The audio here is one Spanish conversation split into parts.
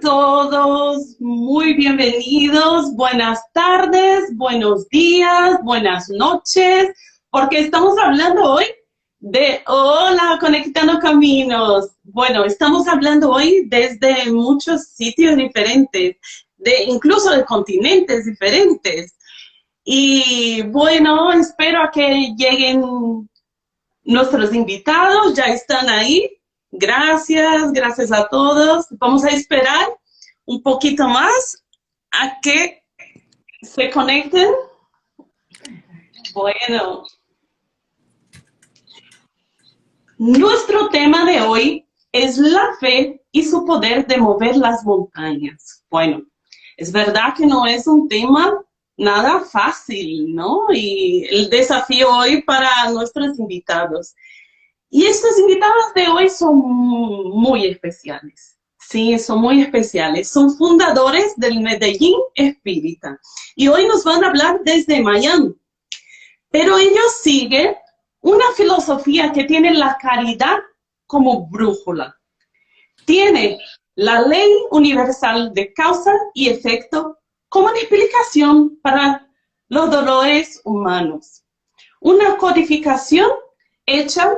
todos, muy bienvenidos, buenas tardes, buenos días, buenas noches, porque estamos hablando hoy de Hola, Conectando Caminos. Bueno, estamos hablando hoy desde muchos sitios diferentes, incluso de continentes diferentes. Y bueno, espero a que lleguen nuestros invitados, ya están ahí. Gracias a todos. Vamos a esperar un poquito más a que se conecten. Bueno, nuestro tema de hoy es la fe y su poder de mover las montañas. Bueno, es verdad que no es un tema nada fácil, ¿no? Y el desafío hoy para nuestros invitados. Y estos invitados de hoy son muy especiales. Sí, son muy especiales. Son fundadores del Medellín Espírita. Y hoy nos van a hablar desde Miami. Pero ellos siguen una filosofía que tiene la caridad como brújula. Tiene la ley universal de causa y efecto como una explicación para los dolores humanos. Una codificación hecha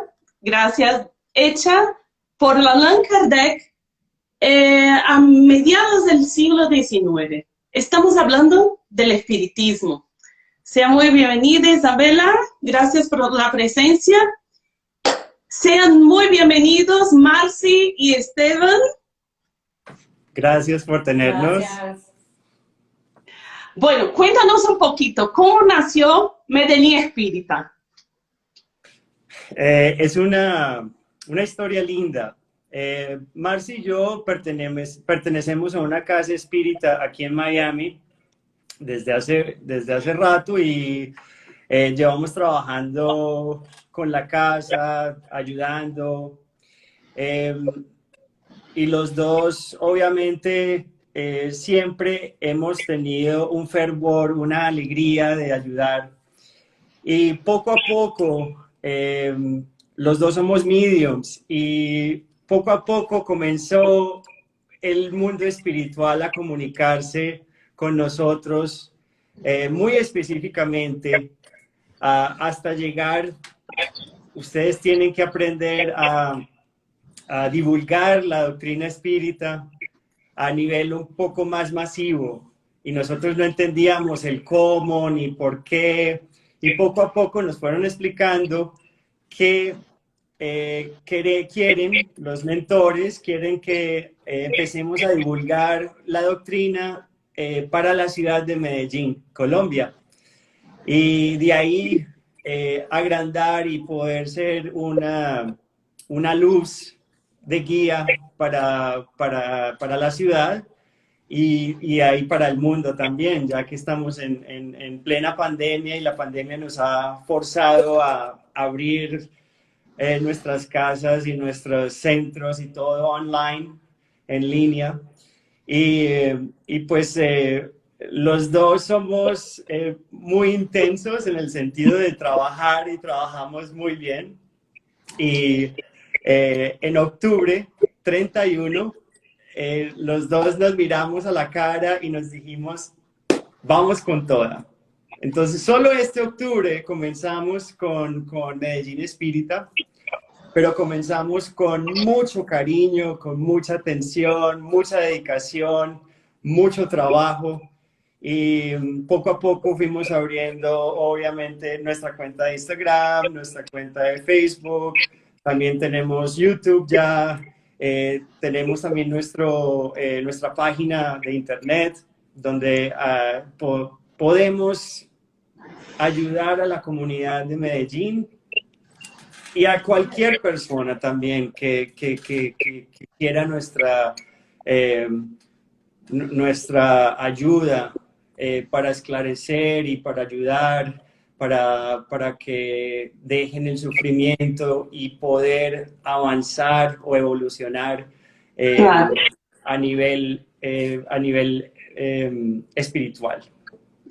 por Allan Kardec a mediados del siglo XIX. Estamos hablando del espiritismo. Sea muy bienvenida, Isabela. Gracias por la presencia. Sean muy bienvenidos, Marci y Esteban. Gracias por tenernos. Gracias. Bueno, cuéntanos un poquito, ¿cómo nació Medellín Espírita? Es una historia linda. Marci y yo pertenecemos a una casa espírita aquí en Miami desde hace rato y llevamos trabajando con la casa, ayudando. Y los dos, obviamente, siempre hemos tenido un fervor, una alegría de ayudar. Y poco a poco, los dos somos mediums y poco a poco comenzó el mundo espiritual a comunicarse con nosotros, muy específicamente, hasta llegar. Ustedes tienen que aprender a divulgar la doctrina espírita a nivel un poco más masivo. Y nosotros no entendíamos el cómo ni por qué. Y poco a poco nos fueron explicando que quieren, los mentores quieren que empecemos a divulgar la doctrina para la ciudad de Medellín, Colombia. Y de ahí agrandar y poder ser una luz de guía para la ciudad y ahí para el mundo también, ya que estamos en plena pandemia y la pandemia nos ha forzado a abrir nuestras casas y nuestros centros y todo online, en línea. Y pues los dos somos muy intensos en el sentido de trabajar y trabajamos muy bien. Y en octubre 31, los dos nos miramos a la cara y nos dijimos, vamos con toda. Entonces, solo este octubre comenzamos con Medellín Espírita, pero comenzamos con mucho cariño, con mucha atención, mucha dedicación, mucho trabajo. Y poco a poco fuimos abriendo, obviamente, nuestra cuenta de Instagram, nuestra cuenta de Facebook. También tenemos YouTube ya. Tenemos también nuestra página de internet donde podemos ayudar a la comunidad de Medellín y a cualquier persona también que quiera nuestra ayuda para esclarecer y para ayudar, para que dejen el sufrimiento y poder avanzar o evolucionar Claro. a nivel espiritual.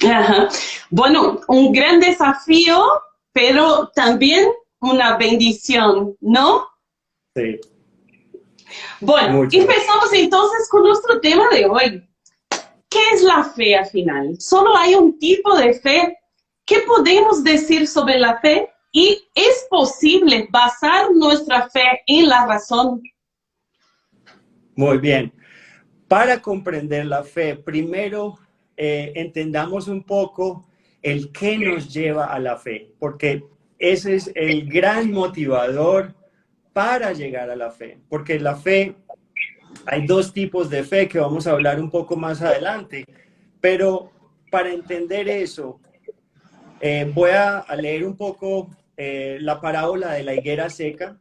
Ajá. Bueno, un gran desafío, pero también una bendición, ¿no? Sí. Bueno, Muchas gracias. empezamos entonces con nuestro tema de hoy. ¿Qué es la fe al final? ¿Solo hay un tipo de fe? ¿Qué podemos decir sobre la fe? ¿Y es posible basar nuestra fe en la razón? Muy bien. Para comprender la fe, primero entendamos un poco el qué nos lleva a la fe, porque ese es el gran motivador para llegar a la fe. Porque la fe, hay dos tipos de fe que vamos a hablar un poco más adelante, pero para entender eso, voy a leer un poco la parábola de la higuera seca,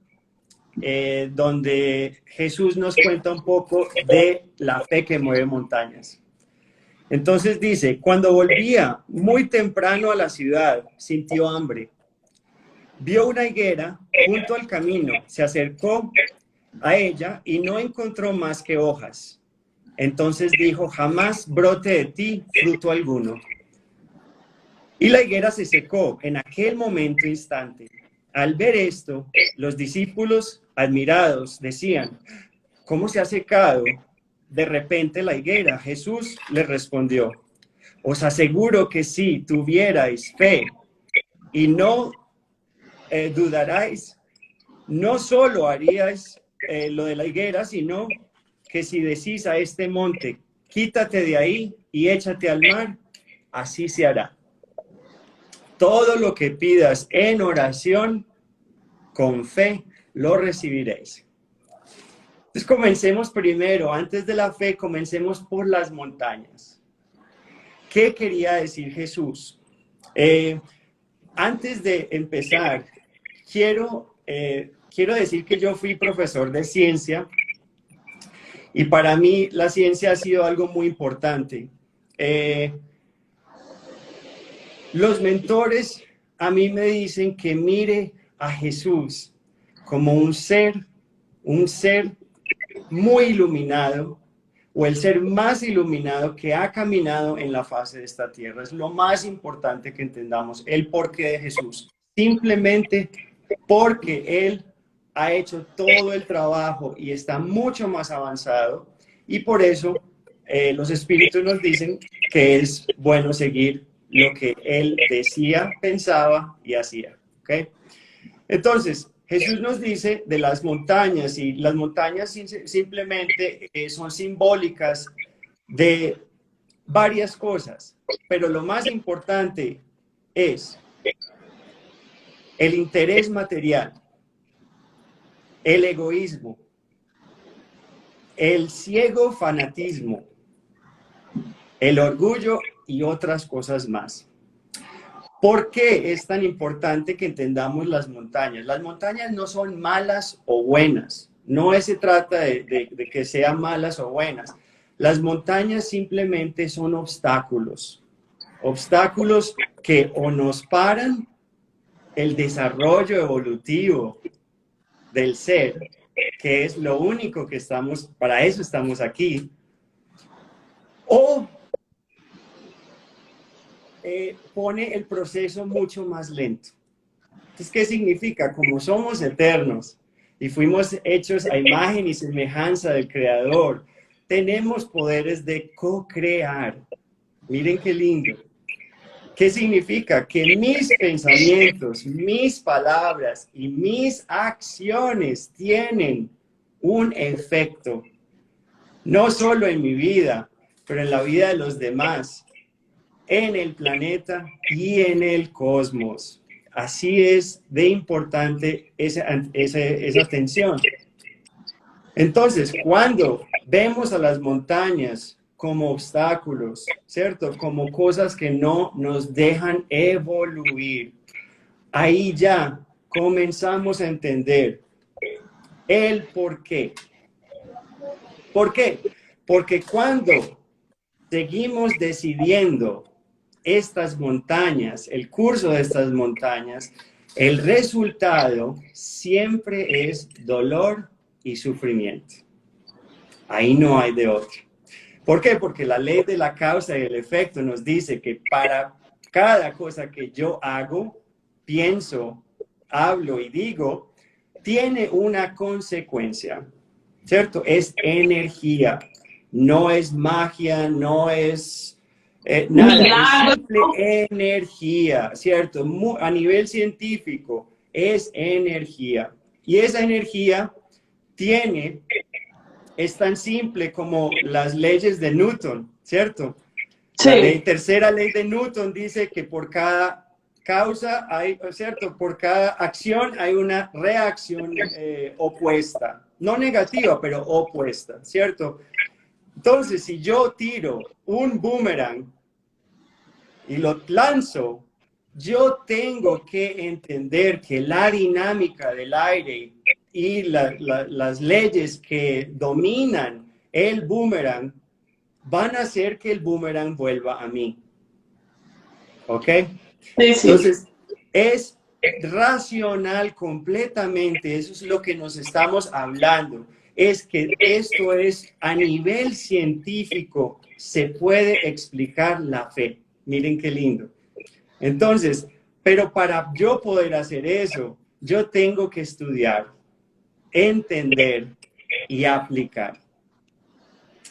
donde Jesús nos cuenta un poco de la fe que mueve montañas. Entonces dice, cuando volvía muy temprano a la ciudad, sintió hambre. Vio una higuera junto al camino, se acercó a ella y no encontró más que hojas. Entonces dijo, jamás brote de ti fruto alguno. Y la higuera se secó en aquel momento instante. Al ver esto, los discípulos, admirados, decían, ¿cómo se ha secado de repente la higuera? Jesús les respondió, os aseguro que si tuvierais fe y no dudarais, no solo haríais lo de la higuera, sino que si decís a este monte, quítate de ahí y échate al mar, así se hará. Todo lo que pidas en oración, con fe, lo recibiréis. Entonces comencemos primero, antes de la fe, comencemos por las montañas. ¿Qué quería decir Jesús? Antes de empezar, quiero decir que yo fui profesor de ciencia y para mí la ciencia ha sido algo muy importante. Los mentores a mí me dicen que mire a Jesús como un ser muy iluminado, o el ser más iluminado que ha caminado en la faz de esta tierra. Es lo más importante que entendamos, el porqué de Jesús. Simplemente porque Él ha hecho todo el trabajo y está mucho más avanzado, y por eso los espíritus nos dicen que es bueno seguir lo que Él decía, pensaba y hacía. ¿Okay? Entonces, Jesús nos dice de las montañas, y las montañas simplemente son simbólicas de varias cosas, pero lo más importante es el interés material, el egoísmo, el ciego fanatismo, el orgullo y otras cosas más. ¿Por qué es tan importante que entendamos las montañas? Las montañas no son malas o buenas. No se trata de que sean malas o buenas. Las montañas simplemente son obstáculos. Obstáculos que o nos paran el desarrollo evolutivo del ser, que es lo único que estamos, para eso estamos aquí, o pone el proceso mucho más lento. Entonces, ¿qué significa? Como somos eternos y fuimos hechos a imagen y semejanza del Creador, tenemos poderes de co-crear. Miren qué lindo. ¿Qué significa? Que mis pensamientos, mis palabras y mis acciones tienen un efecto, no solo en mi vida, pero en la vida de los demás, en el planeta y en el cosmos. Así es de importante esa atención. Entonces, cuando vemos a las montañas como obstáculos, ¿cierto? Como cosas que no nos dejan evoluir, ahí ya comenzamos a entender el por qué. ¿Por qué? Porque cuando seguimos decidiendo estas montañas, el curso de estas montañas, el resultado siempre es dolor y sufrimiento. Ahí no hay de otro. ¿Por qué? Porque la ley de la causa y el efecto nos dice que para cada cosa que yo hago, pienso, hablo y digo, tiene una consecuencia. ¿cierto? Es energía, no es magia, no es nada, es Milagro. simple energía, ¿cierto? A nivel científico, es energía. Y esa energía tiene, es tan simple como las leyes de Newton, ¿cierto? Sí, Tercera ley de Newton dice que por cada causa hay, ¿cierto? Por cada acción hay una reacción opuesta. No negativa, pero opuesta, ¿cierto? Entonces, si yo tiro un boomerang y lo lanzo, yo tengo que entender que la dinámica del aire y las leyes que dominan el boomerang van a hacer que el boomerang vuelva a mí. ¿Ok? sí, sí. Entonces, es racional completamente, eso es lo que nos estamos hablando, es que esto es a nivel científico, se puede explicar la fe. Miren qué lindo. Entonces, pero para yo poder hacer eso, yo tengo que estudiar, entender y aplicar.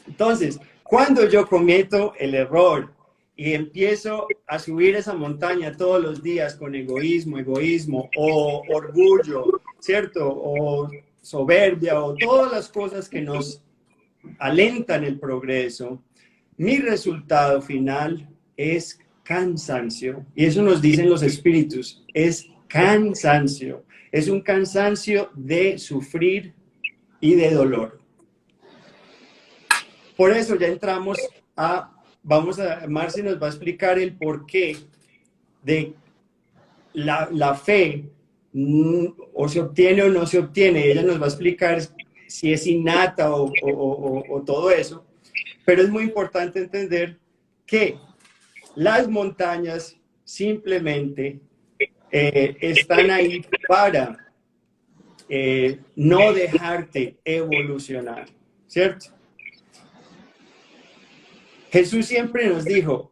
Entonces, cuando yo cometo el error y empiezo a subir esa montaña todos los días con egoísmo o orgullo, ¿cierto? O soberbia o todas las cosas que nos alentan el progreso, mi resultado final es cansancio. Y eso nos dicen los espíritus, es cansancio. Es un cansancio de sufrir y de dolor. Por eso ya entramos Marce nos va a explicar el porqué de la fe, o se obtiene o no se obtiene. Ella nos va a explicar si es innata o todo eso. Pero es muy importante entender que las montañas simplemente están ahí para no dejarte evolucionar, ¿cierto? Jesús siempre nos dijo,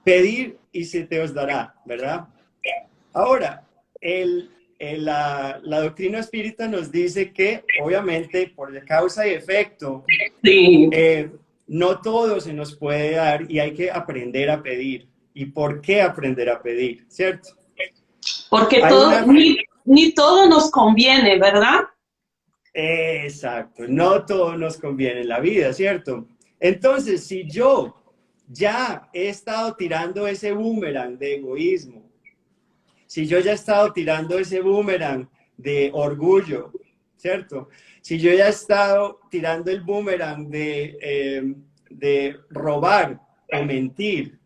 pedir y se te os dará, ¿verdad? Ahora, la doctrina espírita nos dice que, obviamente, por causa y efecto, Sí. no todo se nos puede dar y hay que aprender a pedir. ¿Y por qué aprender a pedir? ¿Cierto? Porque Hay todo, una... ni todo nos conviene, ¿verdad? Exacto, no todo nos conviene en la vida, ¿cierto? Entonces, si yo ya he estado tirando ese boomerang de egoísmo, si yo ya he estado tirando ese boomerang de orgullo, ¿cierto? Si yo ya he estado tirando el boomerang de robar o mentir,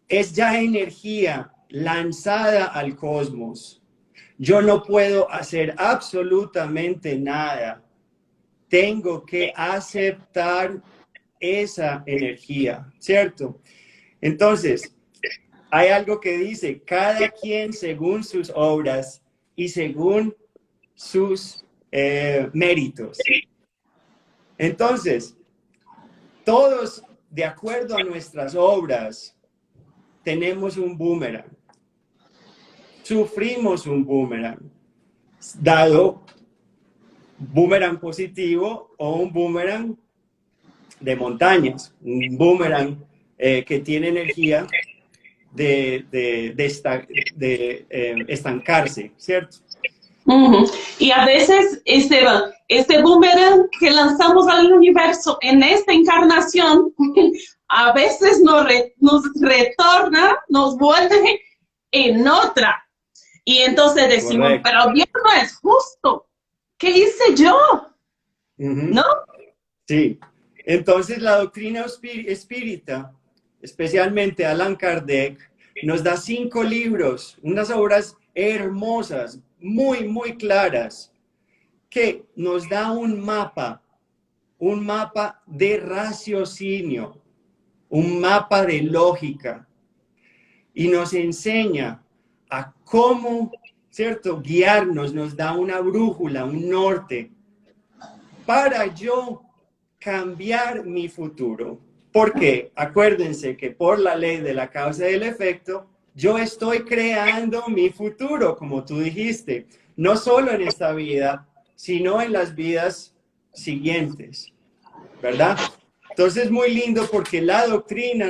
es ya energía lanzada al cosmos. Yo no puedo hacer absolutamente nada. Tengo que aceptar esa energía, ¿cierto? Entonces, hay algo que dice, cada quien según sus obras y según sus méritos. Entonces, todos de acuerdo a nuestras obras, tenemos un boomerang. Sufrimos un boomerang, dado boomerang positivo o un boomerang de montañas, un boomerang que tiene energía de estancarse, ¿cierto? Y a veces este boomerang que lanzamos al universo en esta encarnación, a veces nos retorna, nos vuelve en otra. Y entonces decimos, Correcto. pero Dios no es justo. ¿Qué hice yo? ¿No? Sí. Entonces la doctrina espírita, especialmente Allan Kardec, nos da 5 libros, unas obras hermosas, muy claras, que nos da un mapa de raciocinio, un mapa de lógica, y nos enseña a cómo, ¿cierto?, guiarnos, nos da una brújula, un norte, para yo cambiar mi futuro. Porque acuérdense que por la ley de la causa y del efecto, yo estoy creando mi futuro, como tú dijiste, no solo en esta vida, sino en las vidas siguientes, ¿verdad? Entonces, muy lindo porque la doctrina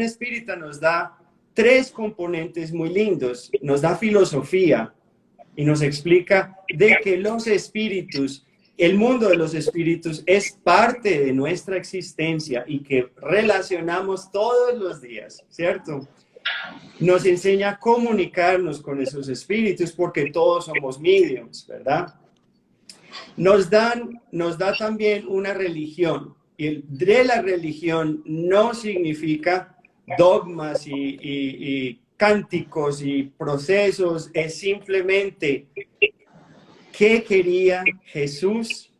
espírita nos da tres componentes muy lindos. Nos da filosofía y nos explica de que los espíritus, el mundo de los espíritus es parte de nuestra existencia y que relacionamos todos los días, ¿cierto? Nos enseña a comunicarnos con esos espíritus porque todos somos mediums, ¿verdad? Nos da también una religión. Y de la religión no significa dogmas y cánticos y procesos, es simplemente qué quería Jesús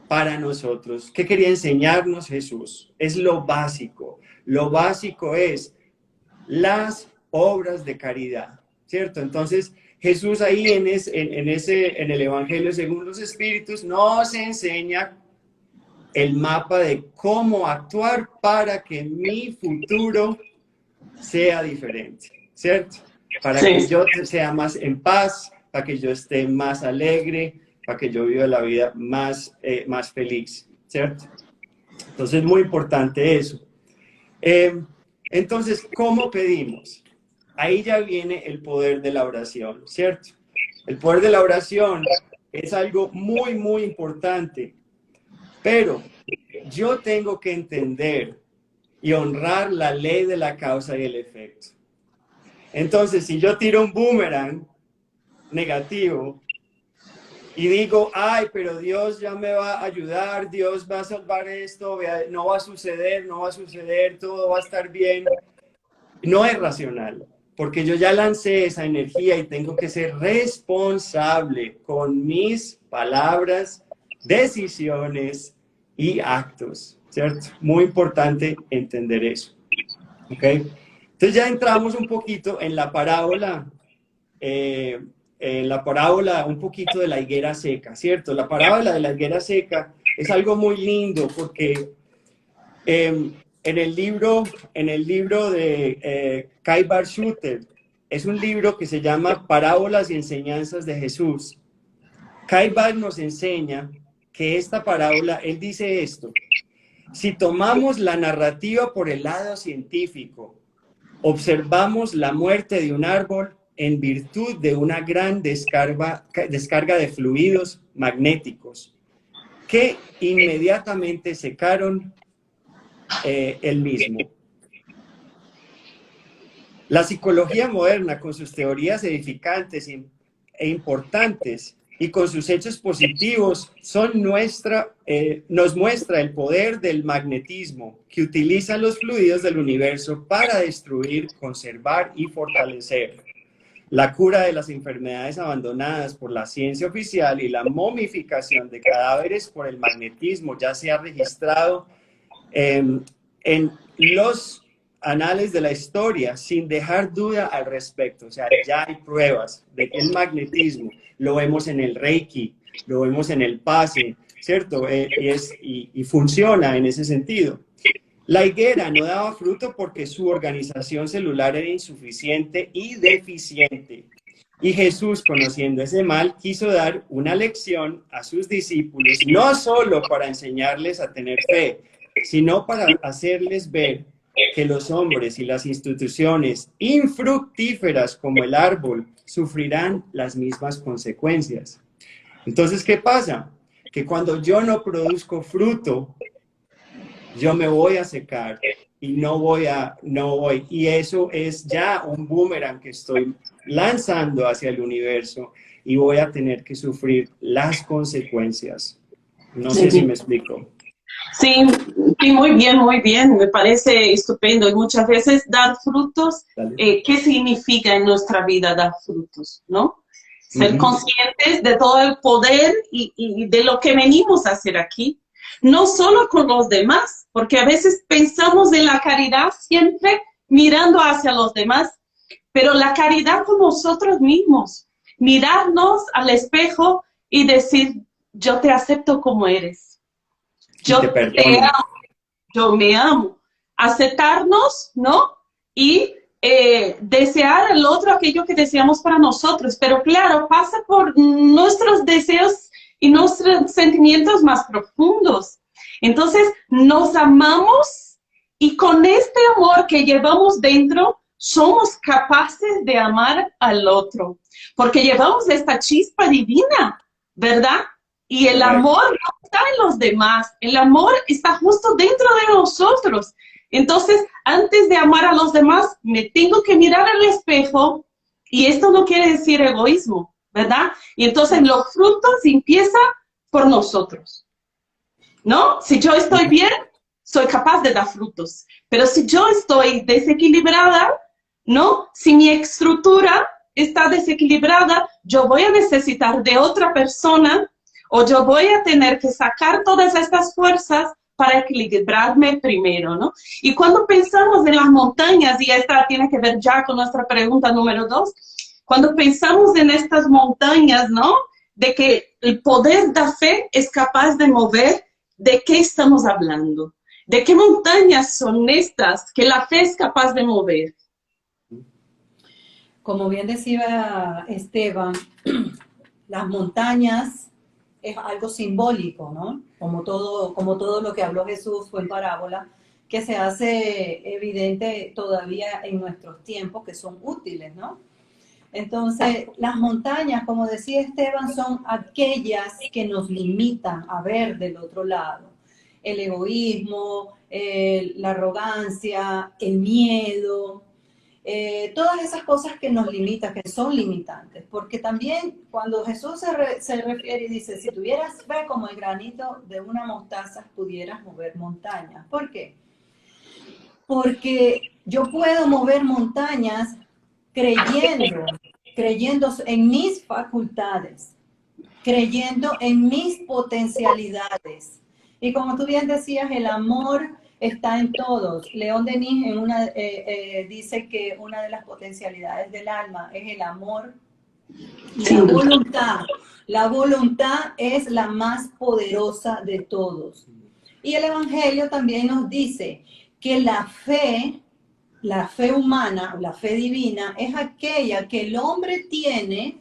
para nosotros, qué quería enseñarnos Jesús. Es lo básico. Lo básico es las obras de caridad, ¿cierto? Entonces, Jesús ahí en el Evangelio según los Espíritus nos enseña el mapa de cómo actuar para que mi futuro sea diferente, ¿cierto? Para que yo sea más en paz, para que yo esté más alegre, para que yo viva la vida más feliz, ¿cierto? Entonces, muy importante eso. Entonces, ¿cómo pedimos? Ahí ya viene el poder de la oración, ¿cierto? El poder de la oración es algo muy, muy importante. Pero yo tengo que entender y honrar la ley de la causa y el efecto. Entonces, si yo tiro un boomerang negativo y digo, ay, pero Dios ya me va a ayudar, Dios va a salvar esto, no va a suceder, todo va a estar bien, no es racional, porque yo ya lancé esa energía y tengo que ser responsable con mis palabras, decisiones y actos, ¿cierto? Muy importante entender eso, ¿ok? Entonces ya entramos un poquito en la parábola, un poquito de la higuera seca, ¿cierto? La parábola de la higuera seca es algo muy lindo porque en el libro de Kai Bar-Shuter, es un libro que se llama Parábolas y Enseñanzas de Jesús. Kai Bar nos enseña que esta parábola, él dice esto: si tomamos la narrativa por el lado científico, observamos la muerte de un árbol en virtud de una gran descarga de fluidos magnéticos que inmediatamente secaron el mismo. La psicología moderna, con sus teorías edificantes e importantes y con sus hechos positivos, nos muestra el poder del magnetismo que utiliza los fluidos del universo para destruir, conservar y fortalecer. La cura de las enfermedades abandonadas por la ciencia oficial y la momificación de cadáveres por el magnetismo ya se ha registrado en los anales de la historia sin dejar duda al respecto. O sea, ya hay pruebas de que el magnetismo lo vemos en el Reiki, lo vemos en el pase, ¿cierto? Y funciona en ese sentido. La higuera no daba fruto porque su organización celular era insuficiente y deficiente. Y Jesús, conociendo ese mal, quiso dar una lección a sus discípulos, no solo para enseñarles a tener fe, sino para hacerles ver que los hombres y las instituciones infructíferas como el árbol sufrirán las mismas consecuencias. Entonces, ¿qué pasa? Que cuando yo no produzco fruto, yo me voy a secar y no voy. Y eso es ya un boomerang que estoy lanzando hacia el universo y voy a tener que sufrir las consecuencias. No sé si me explico. Sí, muy bien, me parece estupendo. Y muchas veces dar frutos, ¿qué significa en nuestra vida dar frutos, no? Ser conscientes de todo el poder y de lo que venimos a hacer aquí, no solo con los demás, porque a veces pensamos en la caridad siempre mirando hacia los demás, pero la caridad con nosotros mismos, mirarnos al espejo y decir, yo te acepto como eres. Yo te amo, yo me amo. Aceptarnos, ¿no? Y desear al otro aquello que deseamos para nosotros. Pero claro, pasa por nuestros deseos y nuestros sentimientos más profundos. Entonces, nos amamos y con este amor que llevamos dentro, somos capaces de amar al otro, porque llevamos esta chispa divina, ¿verdad? Y el amor no está en los demás, el amor está justo dentro de nosotros. Entonces, antes de amar a los demás, me tengo que mirar al espejo, y esto no quiere decir egoísmo, ¿verdad? Y entonces los frutos empiezan por nosotros, ¿no? Si yo estoy bien, soy capaz de dar frutos. Pero si yo estoy desequilibrada, ¿no? Si mi estructura está desequilibrada, yo voy a necesitar de otra persona o yo voy a tener que sacar todas estas fuerzas para equilibrarme primero, ¿no? Y cuando pensamos en las montañas, y esta tiene que ver ya con nuestra pregunta número 2, cuando pensamos en estas montañas, ¿no? De que el poder de la fe es capaz de mover, ¿de qué estamos hablando? ¿De qué montañas son estas que la fe es capaz de mover? Como bien decía Esteban, las montañas es algo simbólico, ¿no? Como todo lo que habló Jesús fue en parábola, que se hace evidente todavía en nuestros tiempos, que son útiles, ¿no? Entonces, las montañas, como decía Esteban, son aquellas que nos limitan a ver del otro lado. El egoísmo, la arrogancia, el miedo, todas esas cosas que nos limitan, que son limitantes. Porque también cuando Jesús se refiere y dice, si tuvieras fe como el granito de una mostaza, pudieras mover montañas. ¿Por qué? Porque yo puedo mover montañas creyendo en mis facultades, creyendo en mis potencialidades. Y como tú bien decías, el amor está en todos. León Denis dice que una de las potencialidades del alma es el amor y la voluntad. La voluntad es la más poderosa de todos. Y el Evangelio también nos dice que la fe humana, la fe divina, es aquella que el hombre tiene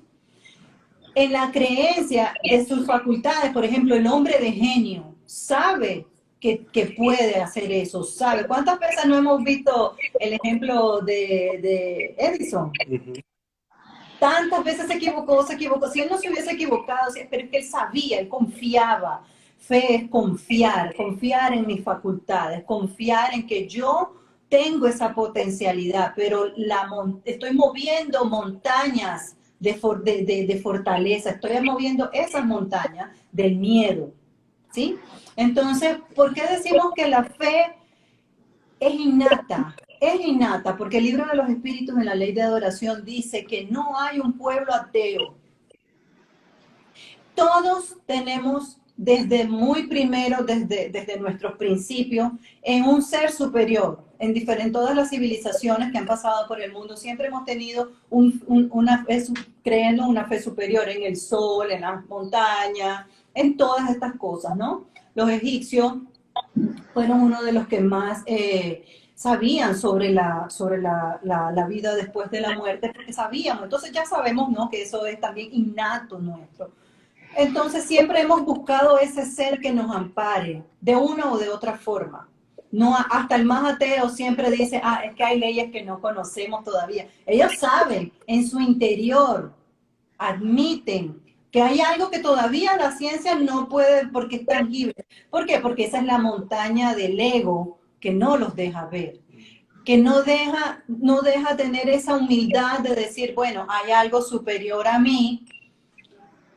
en la creencia de sus facultades. Por ejemplo, el hombre de genio sabe que puede hacer eso, sabe. ¿Cuántas veces no hemos visto el ejemplo de Edison? Tantas veces se equivocó. Si él no se hubiese equivocado, pero es que él sabía, él confiaba. Fe es confiar en mis facultades, confiar en que yo tengo esa potencialidad, pero estoy moviendo montañas de fortaleza, estoy moviendo esas montañas del miedo, ¿sí? Entonces, ¿por qué decimos que la fe es innata? Es innata porque el libro de los espíritus en la ley de adoración dice que no hay un pueblo ateo. Todos tenemos desde muy primero, desde nuestros principios, en un ser superior. En todas las civilizaciones que han pasado por el mundo, siempre hemos tenido una fe, creyendo una fe superior en el sol, en las montañas, en todas estas cosas, ¿no? Los egipcios fueron uno de los que más sabían sobre la vida después de la muerte, porque sabíamos. Entonces ya sabemos, ¿no?, que eso es también innato nuestro. Entonces siempre hemos buscado ese ser que nos ampare de una o de otra forma. No, hasta el más ateo siempre dice, es que hay leyes que no conocemos todavía. Ellos saben, en su interior, admiten que hay algo que todavía la ciencia no puede, porque es tangible. ¿Por qué? Porque esa es la montaña del ego que no los deja ver, que no deja tener esa humildad de decir, bueno, hay algo superior a mí,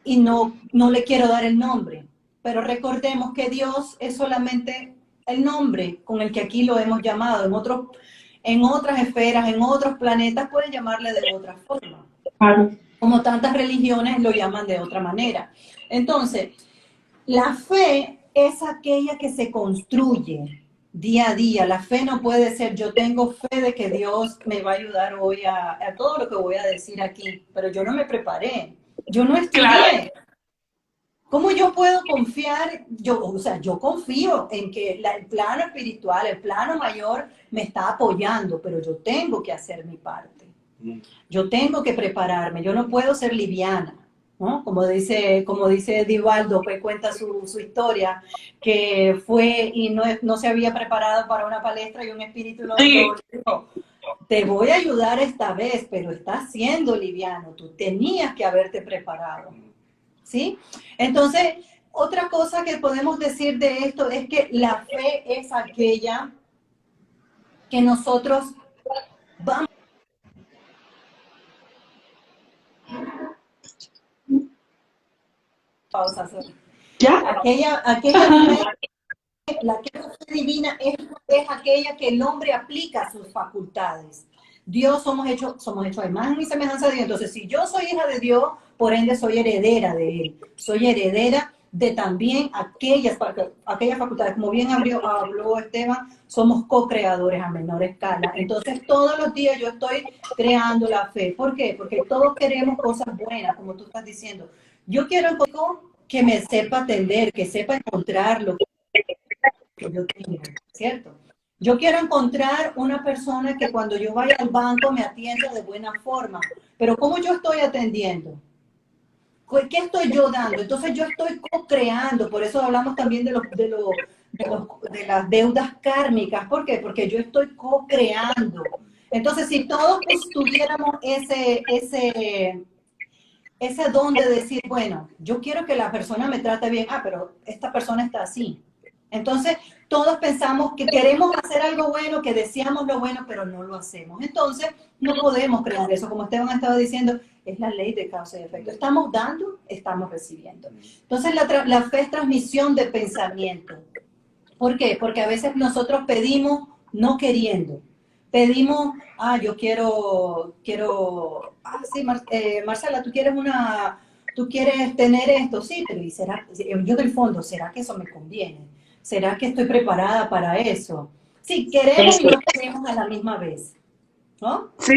y no le quiero dar el nombre. Pero recordemos que Dios es solamente el nombre con el que aquí lo hemos llamado. En otras esferas, en otros planetas, pueden llamarle de otra forma. Como tantas religiones lo llaman de otra manera. Entonces, la fe es aquella que se construye día a día. La fe no puede ser, yo tengo fe de que Dios me va a ayudar hoy a todo lo que voy a decir aquí, pero yo no me preparé. Yo no estudié. Claro. ¿Cómo yo puedo confiar? Yo confío en que el plano espiritual, el plano mayor me está apoyando, pero yo tengo que hacer mi parte. Yo tengo que prepararme. Yo no puedo ser liviana. ¿no? Como dice Divaldo, que cuenta su historia, que fue y no se había preparado para una palestra y un espíritu lo dijo, te voy a ayudar esta vez, pero estás siendo liviano, tú tenías que haberte preparado, ¿sí? Entonces, otra cosa que podemos decir de esto es que la fe es aquella que nosotros vamos pausa. ¿Ya? Aquella fe, la que es fe divina es aquella que el hombre aplica sus facultades. Dios somos hechos a imagen y semejanza de Dios. Entonces, si yo soy hija de Dios, por ende soy heredera de Él. Soy heredera de también aquellas facultades. Como bien habló Esteban, somos co-creadores a menor escala. Entonces, todos los días yo estoy creando la fe. ¿Por qué? Porque todos queremos cosas buenas, como tú estás diciendo. Yo quiero un poco que me sepa atender, que sepa encontrar lo que yo tengo, ¿cierto? Yo quiero encontrar una persona que cuando yo vaya al banco me atienda de buena forma. Pero ¿cómo yo estoy atendiendo? ¿Qué estoy yo dando? Entonces yo estoy co-creando. Por eso hablamos también de las deudas kármicas. ¿Por qué? Porque yo estoy co-creando. Entonces, si todos tuviéramos ese don de decir, bueno, yo quiero que la persona me trate bien, pero esta persona está así. Entonces, todos pensamos que queremos hacer algo bueno, que deseamos lo bueno, pero no lo hacemos. Entonces, no podemos crear eso. Como Esteban estaba diciendo, es la ley de causa y efecto. Estamos dando, estamos recibiendo. Entonces, la fe es transmisión de pensamiento. ¿Por qué? Porque a veces nosotros pedimos no queriendo. Pedimos, yo quiero, sí, Marcela, tú quieres tener esto, sí, pero ¿y será, yo del fondo, ¿será que eso me conviene? ¿Será que estoy preparada para eso? Sí, queremos y no queremos a la misma vez, ¿no? Sí,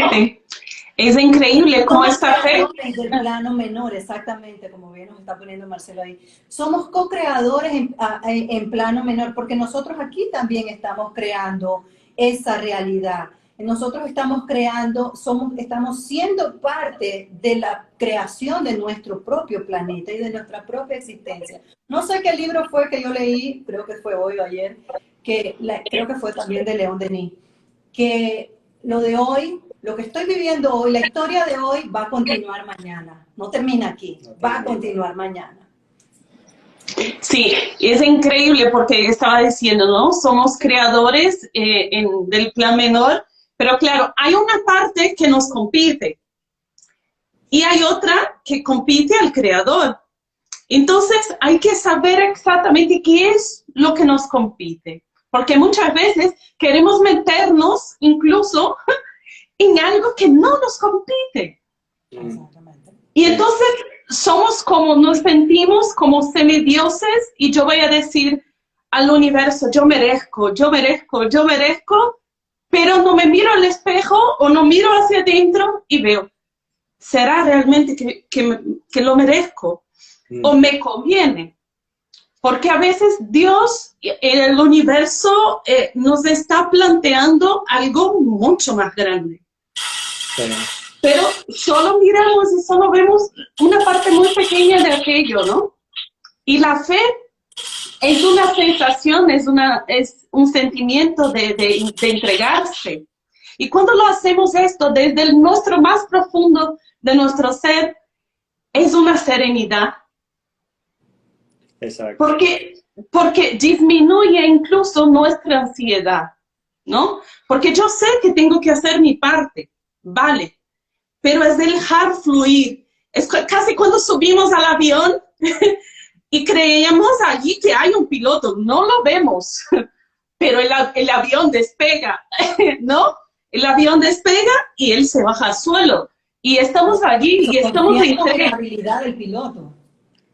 es increíble cómo esta fe... Del plano menor, exactamente, como bien nos está poniendo Marcelo ahí. Somos co-creadores en plano menor, porque nosotros aquí también estamos creando esa realidad. Nosotros estamos creando, estamos siendo parte de la creación de nuestro propio planeta y de nuestra propia existencia. No sé qué libro fue que yo leí, creo que fue hoy o ayer, creo que fue también de León Denis, que lo de hoy, lo que estoy viviendo hoy, la historia de hoy va a continuar mañana. No termina aquí, va a continuar mañana. Sí, es increíble porque estaba diciendo, ¿no? Somos creadores del plan menor, pero claro, hay una parte que nos compite y hay otra que compite al creador. Entonces hay que saber exactamente qué es lo que nos compite, porque muchas veces queremos meternos incluso en algo que no nos compite. Exactamente. Y entonces nos sentimos como semidioses y yo voy a decir al universo, yo merezco, pero no me miro al espejo o no miro hacia adentro y veo, ¿será realmente que lo merezco? ¿O me conviene? Porque a veces Dios, el universo, nos está planteando algo mucho más grande. Pero solo miramos y solo vemos una parte muy pequeña de aquello, ¿no? Y la fe es una sensación, es un sentimiento de entregarse. Y cuando lo hacemos esto desde nuestro más profundo de nuestro ser, es una serenidad. Exacto. Porque disminuye incluso nuestra ansiedad, ¿no? Porque yo sé que tengo que hacer mi parte, vale, pero es dejar fluir. Es casi cuando subimos al avión y creemos allí que hay un piloto, no lo vemos, pero el avión despega, ¿no? El avión despega y él se baja al suelo. Y estamos allí y estamos en la habilidad del piloto.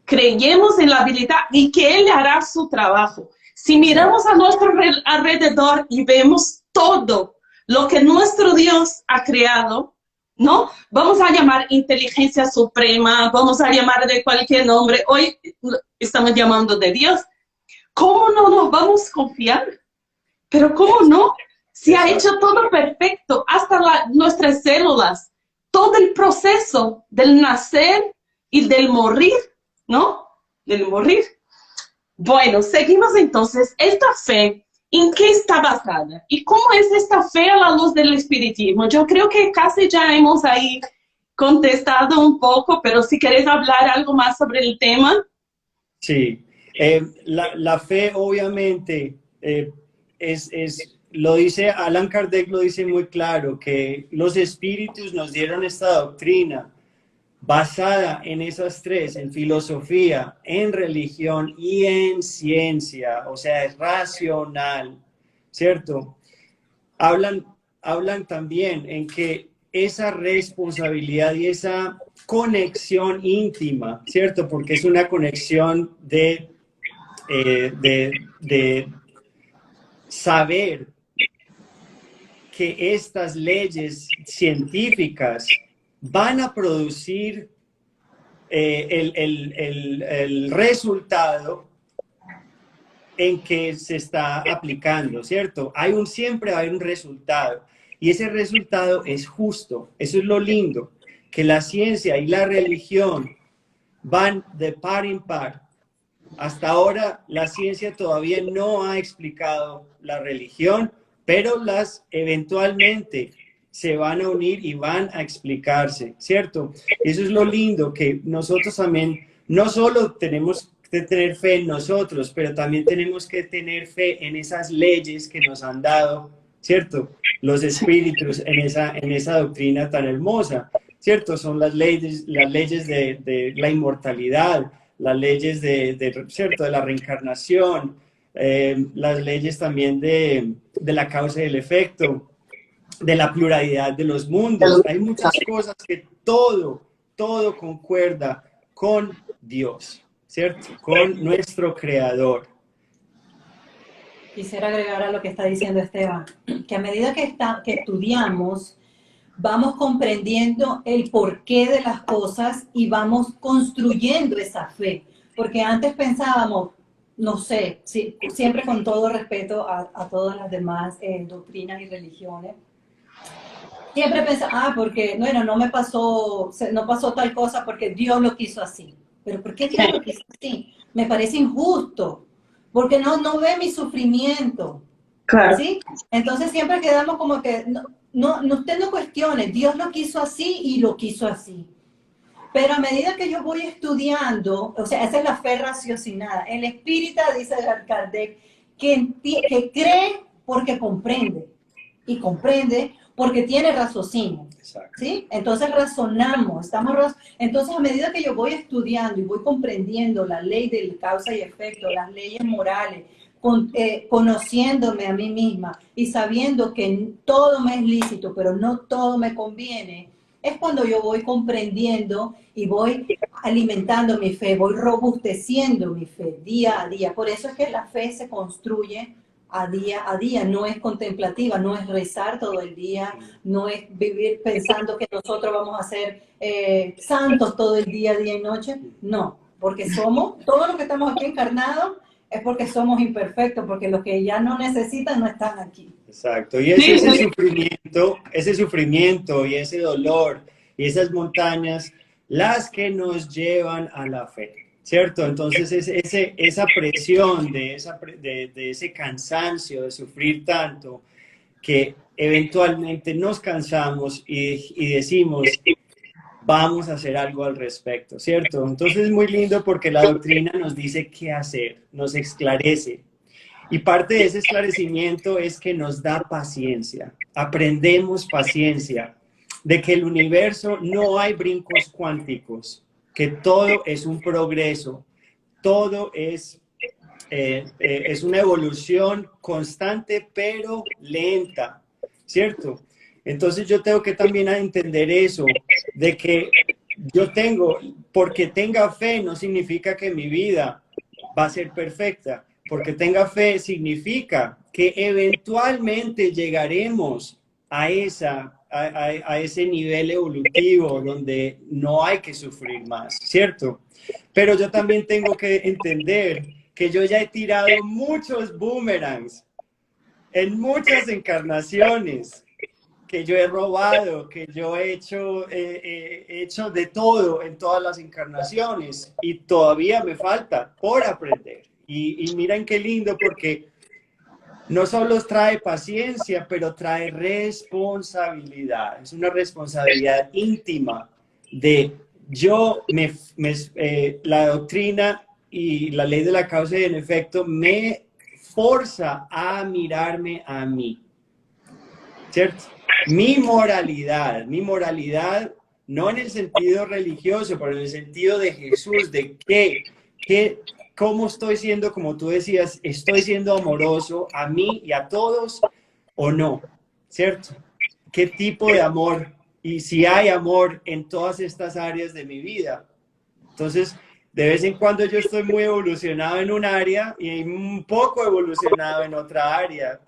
Creemos en la habilidad y que él hará su trabajo. Si miramos a nuestro alrededor y vemos todo lo que nuestro Dios ha creado, ¿no? Vamos a llamar inteligencia suprema, vamos a llamar de cualquier nombre. Hoy estamos llamando de Dios. ¿Cómo no nos vamos a confiar? Pero ¿cómo no? Si ha hecho todo perfecto, hasta nuestras células, todo el proceso del nacer, y del morir, ¿no? Del morir. Bueno, seguimos entonces. Esta fe, ¿en qué está basada? ¿Y cómo es esta fe a la luz del espiritismo? Yo creo que casi ya hemos ahí contestado un poco, pero si querés hablar algo más sobre el tema. Sí, la fe obviamente lo dice Allan Kardec, lo dice muy claro, que los espíritus nos dieron esta doctrina basada en esas tres, en filosofía, en religión y en ciencia, o sea, es racional, ¿cierto? Hablan también en que esa responsabilidad y esa conexión íntima, ¿cierto? Porque es una conexión de saber que estas leyes científicas van a producir el resultado en que se está aplicando, ¿cierto? Siempre hay un resultado y ese resultado es justo. Eso es lo lindo, que la ciencia y la religión van de par en par. Hasta ahora la ciencia todavía no ha explicado la religión, pero las eventualmente se van a unir y van a explicarse, ¿cierto? Eso es lo lindo, que nosotros también no solo tenemos que tener fe en nosotros, pero también tenemos que tener fe en esas leyes que nos han dado, ¿cierto? Los espíritus en esa doctrina tan hermosa, ¿cierto? Son las leyes de la inmortalidad, las leyes ¿cierto? De la reencarnación, las leyes también de la causa y el efecto, de la pluralidad de los mundos. Hay muchas cosas que todo concuerda con Dios, ¿cierto? Con nuestro Creador. Quisiera agregar a lo que está diciendo Esteban, que a medida que estudiamos, vamos comprendiendo el porqué de las cosas y vamos construyendo esa fe. Porque antes pensábamos, no sé, siempre con todo respeto a todas las demás doctrinas y religiones, siempre pensaba, porque, bueno, no pasó tal cosa porque Dios lo quiso así. ¿Pero por qué Dios lo quiso así? Me parece injusto, porque no ve mi sufrimiento. Claro. ¿Sí? Entonces siempre quedamos como que, usted no cuestione, Dios lo quiso así y lo quiso así. Pero a medida que yo voy estudiando, o sea, esa es la fe raciocinada. El espírita, dice Kardec, que cree porque comprende. Y comprende porque tiene raciocinio. ¿Sí? Entonces razonamos, entonces a medida que yo voy estudiando y voy comprendiendo la ley de causa y efecto, las leyes morales, conociéndome a mí misma y sabiendo que todo me es lícito, pero no todo me conviene, es cuando yo voy comprendiendo y voy alimentando mi fe, voy robusteciendo mi fe día a día. Por eso es que la fe se construye a día, no es contemplativa, no es rezar todo el día, no es vivir pensando que nosotros vamos a ser santos todo el día y noche, no, porque todos los que estamos aquí encarnados es porque somos imperfectos, porque los que ya no necesitan no están aquí. Exacto, y ese sufrimiento y ese dolor y esas montañas, las que nos llevan a la fe. ¿Cierto? Entonces esa presión de ese cansancio, de sufrir tanto, que eventualmente nos cansamos y decimos, vamos a hacer algo al respecto, ¿cierto? Entonces es muy lindo porque la doctrina nos dice qué hacer, nos esclarece. Y parte de ese esclarecimiento es que nos da paciencia, aprendemos paciencia, de que el universo no hay brincos cuánticos, que todo es un progreso, todo es una evolución constante pero lenta, ¿cierto? Entonces yo tengo que también entender eso, de que porque tenga fe no significa que mi vida va a ser perfecta, porque tenga fe significa que eventualmente llegaremos a ese nivel evolutivo donde no hay que sufrir más, ¿cierto? Pero yo también tengo que entender que yo ya he tirado muchos boomerangs en muchas encarnaciones, que yo he robado, que yo he hecho de todo en todas las encarnaciones y todavía me falta por aprender. Y miren qué lindo porque no solo trae paciencia, pero trae responsabilidad. Es una responsabilidad íntima de la doctrina y la ley de la causa y el efecto me forza a mirarme a mí, ¿cierto? Mi moralidad no en el sentido religioso, pero en el sentido de Jesús, de cómo estoy siendo, como tú decías, estoy siendo amoroso a mí y a todos o no, ¿cierto? ¿Qué tipo de amor? Y si hay amor en todas estas áreas de mi vida. Entonces, de vez en cuando yo estoy muy evolucionado en un área y un poco evolucionado en otra área.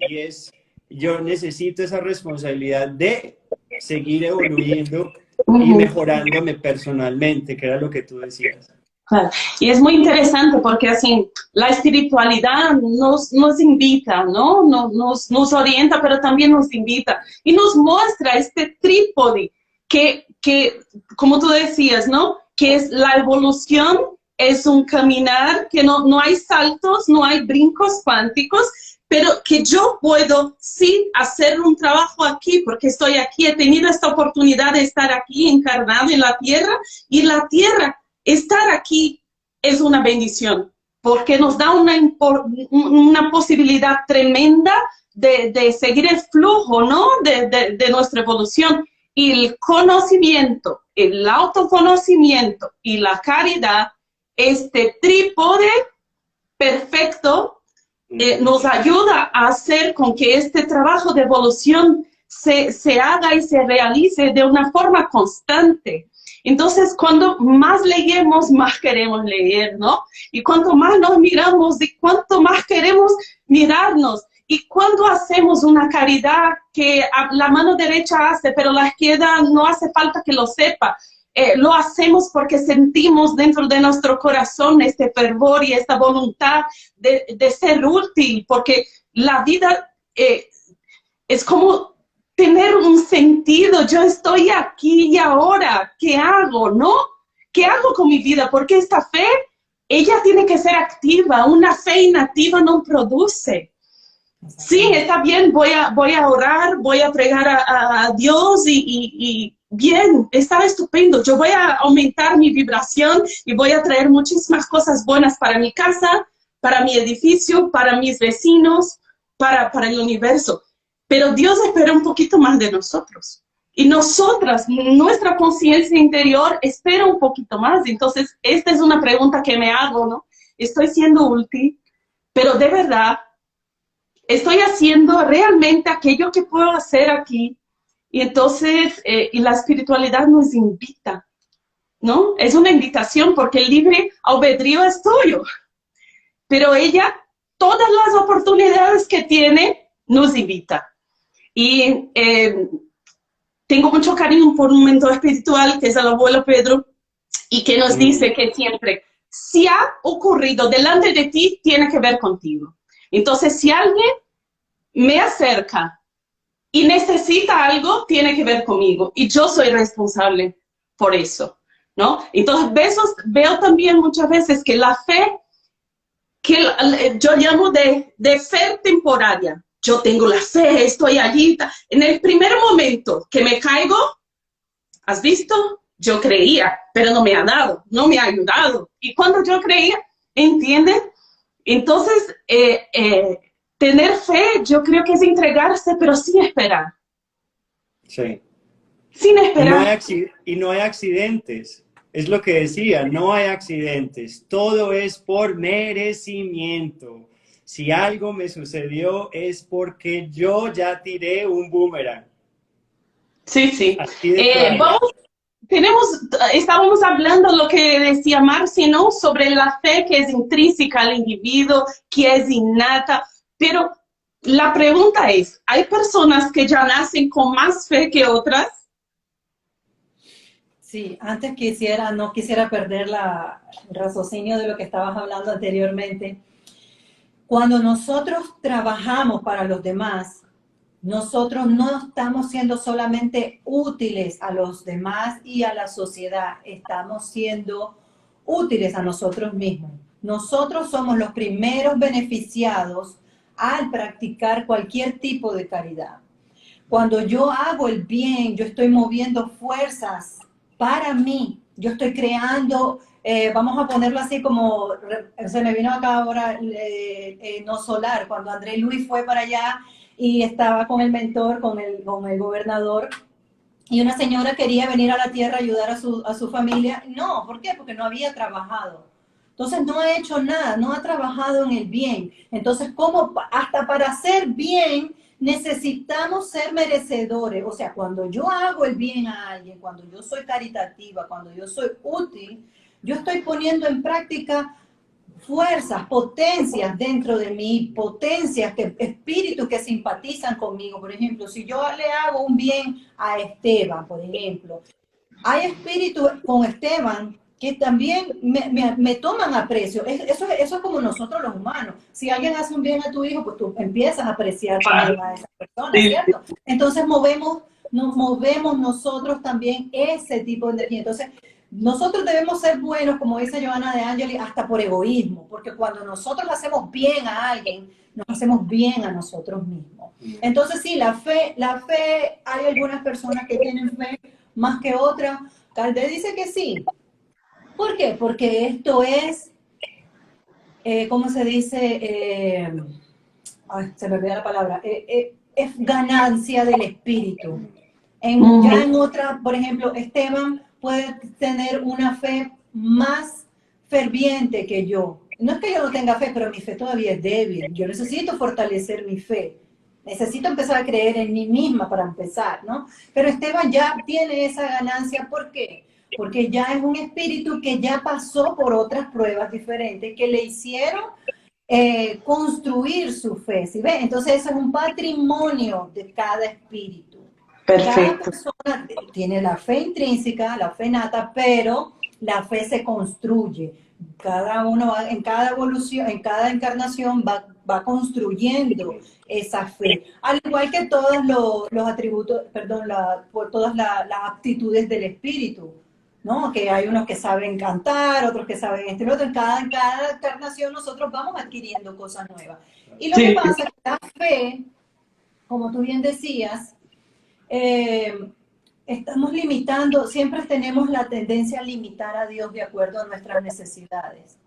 Yo necesito esa responsabilidad de seguir evoluyendo y mejorándome personalmente, que era lo que tú decías. Claro. Y es muy interesante porque así la espiritualidad nos invita, ¿no? Nos orienta, pero también nos invita y nos muestra este trípode que como tú decías, ¿no? Que es la evolución, es un caminar, que no hay saltos, no hay brincos cuánticos, pero que yo puedo sí hacer un trabajo aquí, porque estoy aquí, he tenido esta oportunidad de estar aquí encarnado en la tierra, y la tierra, estar aquí es una bendición, porque nos da una posibilidad tremenda de seguir el flujo, ¿no? de nuestra evolución. Y el conocimiento, el autoconocimiento y la caridad, este trípode perfecto, nos ayuda a hacer con que este trabajo de evolución se haga y se realice de una forma constante. Entonces, cuando más leemos, más queremos leer, ¿no? Y cuanto más nos miramos, y cuanto más queremos mirarnos. Y cuando hacemos una caridad que la mano derecha hace, pero la izquierda no hace falta que lo sepa, lo hacemos porque sentimos dentro de nuestro corazón este fervor y esta voluntad de ser útil, porque la vida es como tener un sentido. Yo estoy aquí y ahora, ¿qué hago, no? ¿Qué hago con mi vida? Porque esta fe, ella tiene que ser activa. Una fe inactiva no produce. Sí, está bien, voy a orar, voy a pregar a Dios y bien, está estupendo. Yo voy a aumentar mi vibración y voy a traer muchísimas cosas buenas para mi casa, para mi edificio, para mis vecinos, para el universo. Pero Dios espera un poquito más de nosotros. Y nosotras, nuestra conciencia interior espera un poquito más. Entonces, esta es una pregunta que me hago, ¿no? Estoy siendo útil, pero de verdad, estoy haciendo realmente aquello que puedo hacer aquí. Y entonces, y la espiritualidad nos invita, ¿no? Es una invitación porque el libre albedrío es tuyo. Pero ella, todas las oportunidades que tiene, nos invita. Y tengo mucho cariño por un mentor espiritual, que es el abuelo Pedro, y que nos dice que siempre, si ha ocurrido delante de ti, tiene que ver contigo. Entonces, si alguien me acerca y necesita algo, tiene que ver conmigo. Y yo soy responsable por eso, ¿no? Entonces, veo también muchas veces que la fe, que yo llamo de fe temporaria. Yo tengo la fe, estoy allí. En el primer momento que me caigo, ¿has visto? Yo creía, pero no me ha dado, no me ha ayudado. Y cuando yo creía, ¿entienden? Entonces, tener fe, yo creo que es entregarse, pero sin esperar. Sí. Sin esperar. Y no hay accidentes. Es lo que decía, no hay accidentes. Todo es por merecimiento. Si algo me sucedió es porque yo ya tiré un boomerang. Sí, sí. Estábamos hablando lo que decía Marci, ¿no? Sobre la fe que es intrínseca al individuo, que es innata. Pero la pregunta es, ¿hay personas que ya nacen con más fe que otras? Sí, antes no quisiera perder el raciocinio de lo que estabas hablando anteriormente. Cuando nosotros trabajamos para los demás, nosotros no estamos siendo solamente útiles a los demás y a la sociedad, estamos siendo útiles a nosotros mismos. Nosotros somos los primeros beneficiados al practicar cualquier tipo de caridad. Cuando yo hago el bien, yo estoy moviendo fuerzas para mí. Yo estoy creando, vamos a ponerlo así como, se me vino acá ahora, no solar, cuando André Luis fue para allá y estaba con el mentor, con el gobernador, y una señora quería venir a la tierra a ayudar a su familia. No, ¿por qué? Porque no había trabajado. Entonces no ha hecho nada, no ha trabajado en el bien. Entonces, ¿cómo? Hasta para hacer bien necesitamos ser merecedores. O sea, cuando yo hago el bien a alguien, cuando yo soy caritativa, cuando yo soy útil, yo estoy poniendo en práctica fuerzas, potencias dentro de mí, potencias, espíritus que simpatizan conmigo. Por ejemplo, si yo le hago un bien a Esteban, por ejemplo, hay espíritus con Esteban que también me toman aprecio. Eso es como nosotros los humanos. Si alguien hace un bien a tu hijo, pues tú empiezas a apreciar también a esa persona, ¿cierto? Entonces nos movemos nosotros también ese tipo de energía. Entonces, nosotros debemos ser buenos, como dice Johanna de Angeli, hasta por egoísmo, porque cuando nosotros hacemos bien a alguien, nos hacemos bien a nosotros mismos. Entonces, sí, la fe, hay algunas personas que tienen fe más que otras. Calder dice que sí. ¿Por qué? Porque esto es, ¿cómo se dice? Se me olvidó la palabra. Es ganancia del espíritu. Ya en otra, por ejemplo, Esteban puede tener una fe más ferviente que yo. No es que yo no tenga fe, pero mi fe todavía es débil. Yo necesito fortalecer mi fe. Necesito empezar a creer en mí misma para empezar, ¿no? Pero Esteban ya tiene esa ganancia. ¿Por qué? Porque ya es un espíritu que ya pasó por otras pruebas diferentes que le hicieron construir su fe. ¿Sí ven? Entonces eso es un patrimonio de cada espíritu. Perfecto. Cada persona tiene la fe intrínseca, la fe nata, pero la fe se construye. Cada uno en cada evolución, en cada encarnación va construyendo esa fe. Al igual que todos los atributos, perdón, por todas las aptitudes del espíritu, ¿no? Que hay unos que saben cantar, otros que saben esto y lo otro. En cada encarnación nosotros vamos adquiriendo cosas nuevas. Y lo que pasa es que la fe, como tú bien decías, estamos limitando, siempre tenemos la tendencia a limitar a Dios de acuerdo a nuestras necesidades.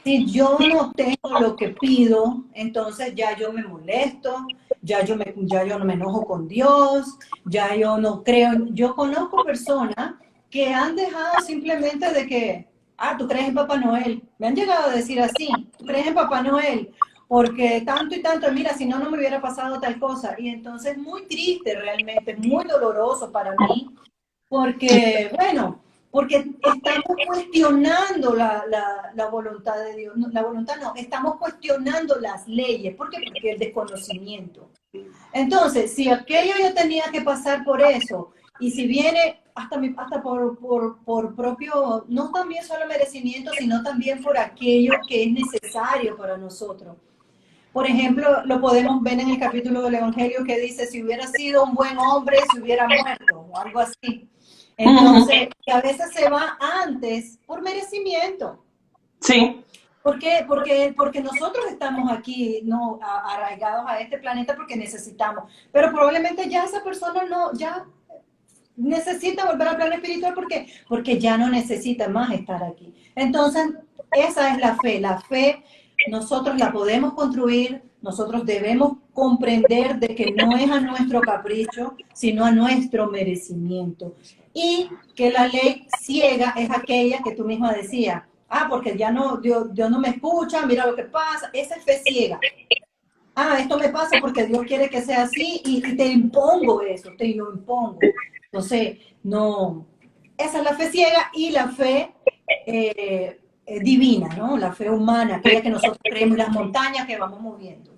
Si yo no tengo lo que pido, entonces ya yo me molesto, ya yo no me enojo con Dios, ya yo no creo. Yo conozco personas que han dejado simplemente de que, tú crees en Papá Noel. Me han llegado a decir así, tú crees en Papá Noel, porque tanto y tanto, mira, si no, no me hubiera pasado tal cosa. Y entonces muy triste realmente, muy doloroso para mí, porque, bueno, porque estamos cuestionando la voluntad de Dios. No, la voluntad no, estamos cuestionando las leyes. ¿Por qué? Porque el desconocimiento. Entonces, si aquello yo tenía que pasar por eso, y si viene hasta por propio, no también solo merecimiento, sino también por aquello que es necesario para nosotros. Por ejemplo, lo podemos ver en el capítulo del Evangelio que dice, si hubiera sido un buen hombre, se hubiera muerto, o algo así. Entonces, a veces se va antes por merecimiento. Sí. ¿Por qué? Porque nosotros estamos aquí, no arraigados a este planeta porque necesitamos. Pero probablemente ya esa persona ya necesita volver al plano espiritual. ¿Por qué? Porque ya no necesita más estar aquí. Entonces, esa es la fe. La fe nosotros la podemos construir, nosotros debemos comprender de que no es a nuestro capricho, sino a nuestro merecimiento. Y que la ley ciega es aquella que tú misma decías, porque ya no, Dios no me escucha, mira lo que pasa, esa es fe ciega. Esto me pasa porque Dios quiere que sea así y te impongo eso, te lo impongo. Entonces, no, esa es la fe ciega y la fe divina, ¿no? La fe humana, aquella que nosotros creemos, las montañas que vamos moviendo.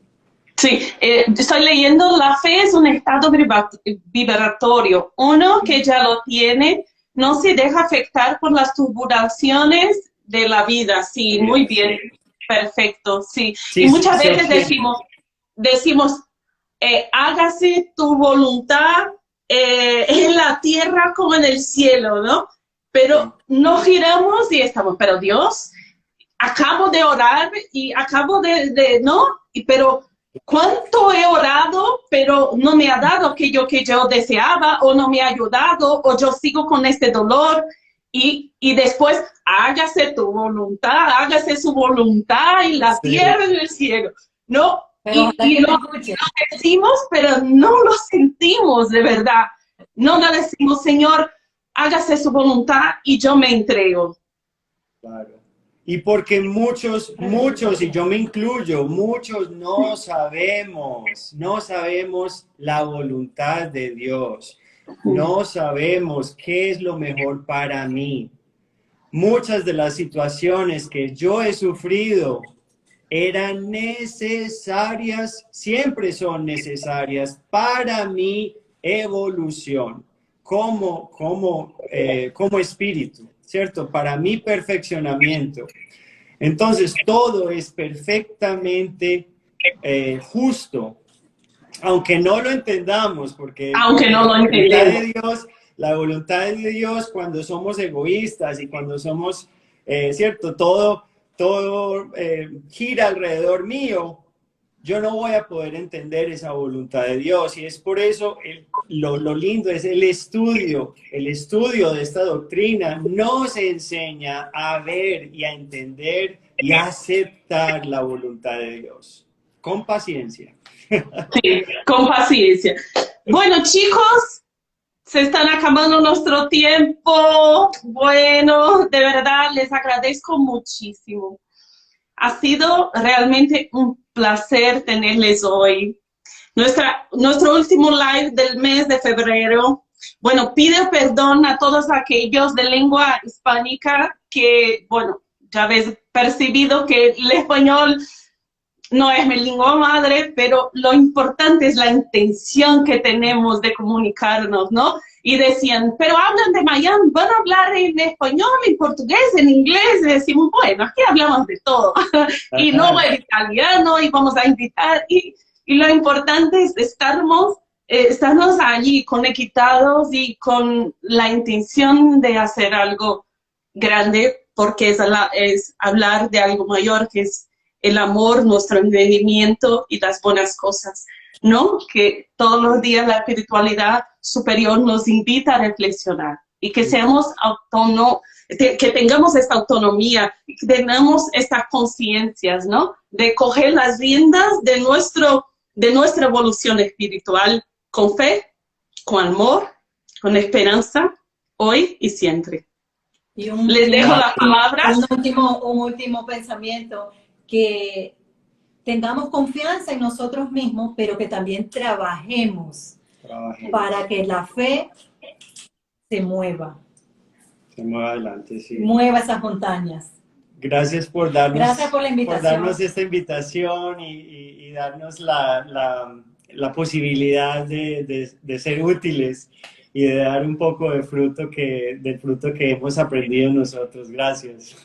Sí, estoy leyendo, la fe es un estado vibratorio. Uno que ya lo tiene, no se deja afectar por las turbulencias de la vida. Sí, muy bien, perfecto, sí. Y muchas veces decimos, hágase tu voluntad en la tierra como en el cielo, ¿no? Pero no giramos y estamos, pero Dios, acabo de orar y acabo ¿no? Pero ¿cuánto he orado, pero no me ha dado aquello que yo deseaba, o no me ha ayudado, o yo sigo con este dolor? Y después, hágase tu voluntad, hágase su voluntad en la tierra y en el cielo, ¿no? Y lo decimos, pero no lo sentimos de verdad. No lo decimos, Señor, hágase su voluntad y yo me entrego. Claro. Y porque muchos, y yo me incluyo, muchos no sabemos la voluntad de Dios. No sabemos qué es lo mejor para mí. Muchas de las situaciones que yo he sufrido eran necesarias, siempre son necesarias para mi evolución como espíritu, ¿cierto? Para mi perfeccionamiento. Entonces, todo es perfectamente justo, aunque no lo entendamos, porque aunque no lo entendemos. La voluntad de Dios, cuando somos egoístas y cuando somos, ¿cierto? Todo gira alrededor mío, yo no voy a poder entender esa voluntad de Dios. Y es por eso lo lindo es el estudio de esta doctrina nos enseña a ver y a entender y a aceptar la voluntad de Dios. Con paciencia. Sí, con paciencia. Bueno, chicos, se están acabando nuestro tiempo. Bueno, de verdad, les agradezco muchísimo. Ha sido realmente un placer tenerles hoy. Nuestro último live del mes de febrero. Bueno, pido perdón a todos aquellos de lengua hispánica que, bueno, ya habéis percibido que el español no es mi lengua madre, pero lo importante es la intención que tenemos de comunicarnos, ¿no? Y decían, pero hablan de Miami, van a hablar en español, en portugués, en inglés. Y decimos, bueno, aquí hablamos de todo. Y no en italiano, y vamos a invitar. Y lo importante es estarnos allí conectados y con la intención de hacer algo grande, porque es hablar de algo mayor, que es el amor, nuestro entendimiento y las buenas cosas, ¿no? Que todos los días la espiritualidad superior nos invita a reflexionar y que seamos autónomos, que tengamos esta autonomía, que tengamos estas conciencias, ¿no? De coger las riendas de nuestra evolución espiritual con fe, con amor, con esperanza, hoy y siempre. Les dejo las palabras. Un último pensamiento, que tengamos confianza en nosotros mismos, pero que también trabajemos para que la fe se mueva. Se mueva adelante, sí. Mueva esas montañas. Gracias por darnos, gracias por la invitación. Por darnos esta invitación y darnos la posibilidad de ser útiles y de dar un poco de del fruto que hemos aprendido nosotros. Gracias.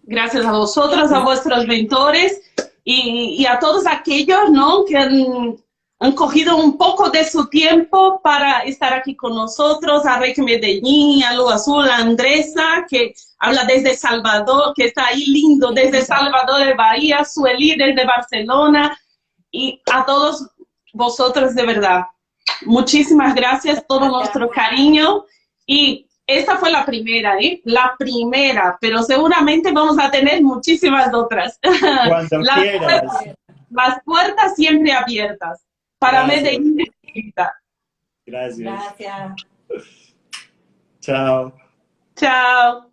Gracias a vosotros, a vuestros mentores y a todos aquellos, ¿no?, que han cogido un poco de su tiempo para estar aquí con nosotros, a Reiki Medellín, a Luz Azul, a Andresa, que habla desde Salvador, que está ahí lindo, desde Salvador de Bahía, Sueli desde Barcelona, y a todos vosotros de verdad. Muchísimas gracias, todo nuestro cariño, y esta fue la primera, La primera, pero seguramente vamos a tener muchísimas otras. Cuando quieras. Las puertas siempre abiertas. Para Medellín. Gracias. Gracias. Chao. Chao.